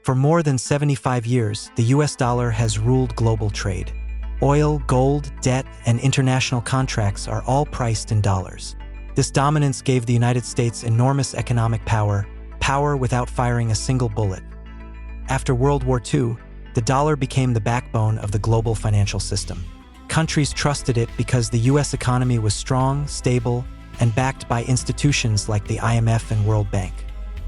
For more than 75 years, the US dollar has ruled global trade. Oil, gold, debt, and international contracts are all priced in dollars. This dominance gave the United States enormous economic power without firing a single bullet. After World War II, the dollar became the backbone of the global financial system. Countries trusted it because the US economy was strong, stable, and backed by institutions like the IMF and World Bank.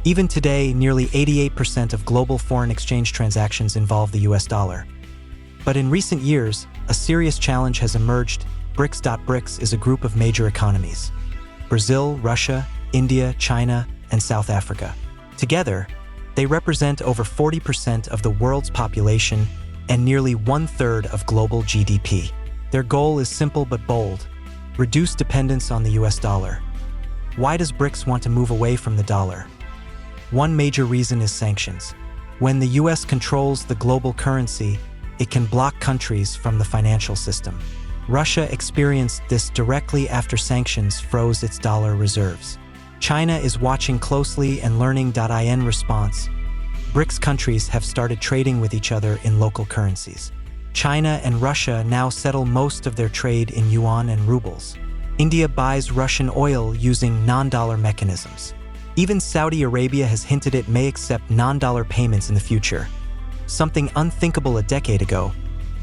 Even today, nearly 88% of global foreign exchange transactions involve the US dollar. But in recent years, a serious challenge has emerged. BRICS is a group of major economies: Brazil, Russia, India, China, and South Africa. Together, they represent over 40% of the world's population and nearly 1/3 of global GDP. Their goal is simple but bold: reduce dependence on the US dollar. Why does BRICS want to move away from the dollar? One major reason is sanctions. When the US controls the global currency, it can block countries from the financial system. Russia experienced this directly after sanctions froze its dollar reserves. China is watching closely and learning. In response, BRICS countries have started trading with each other in local currencies. China and Russia now settle most of their trade in yuan and rubles. India buys Russian oil using non-dollar mechanisms. Even Saudi Arabia has hinted it may accept non-dollar payments in the future, something unthinkable a decade ago.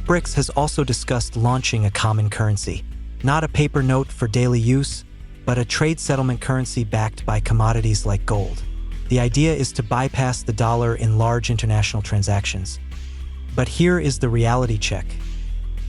BRICS has also discussed launching a common currency, not a paper note for daily use, but a trade settlement currency backed by commodities like gold. The idea is to bypass the dollar in large international transactions. But here is the reality check.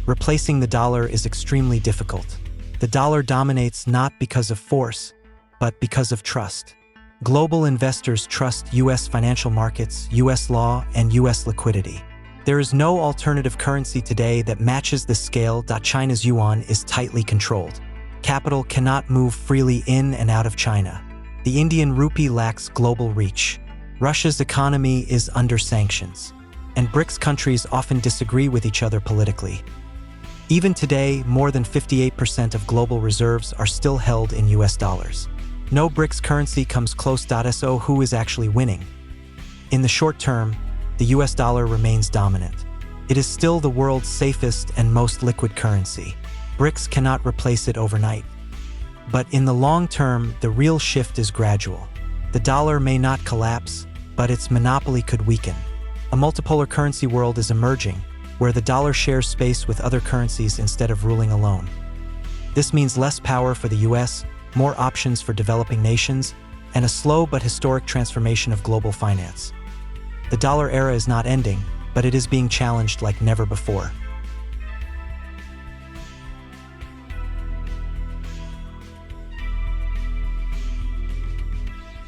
Replacing the dollar is extremely difficult. The dollar dominates not because of force, but because of trust. Global investors trust US financial markets, US law, and US liquidity. There is no alternative currency today that matches the scale. China's yuan is tightly controlled. Capital cannot move freely in and out of China. The Indian rupee lacks global reach. Russia's economy is under sanctions. And BRICS countries often disagree with each other politically. Even today, more than 58% of global reserves are still held in US dollars. No BRICS currency comes close. So who is actually winning? In the short term, the US dollar remains dominant. It is still the world's safest and most liquid currency. BRICS cannot replace it overnight. But in the long term, the real shift is gradual. The dollar may not collapse, but its monopoly could weaken. A multipolar currency world is emerging, where the dollar shares space with other currencies instead of ruling alone. This means less power for the US, more options for developing nations, and a slow but historic transformation of global finance. The dollar era is not ending, but it is being challenged like never before.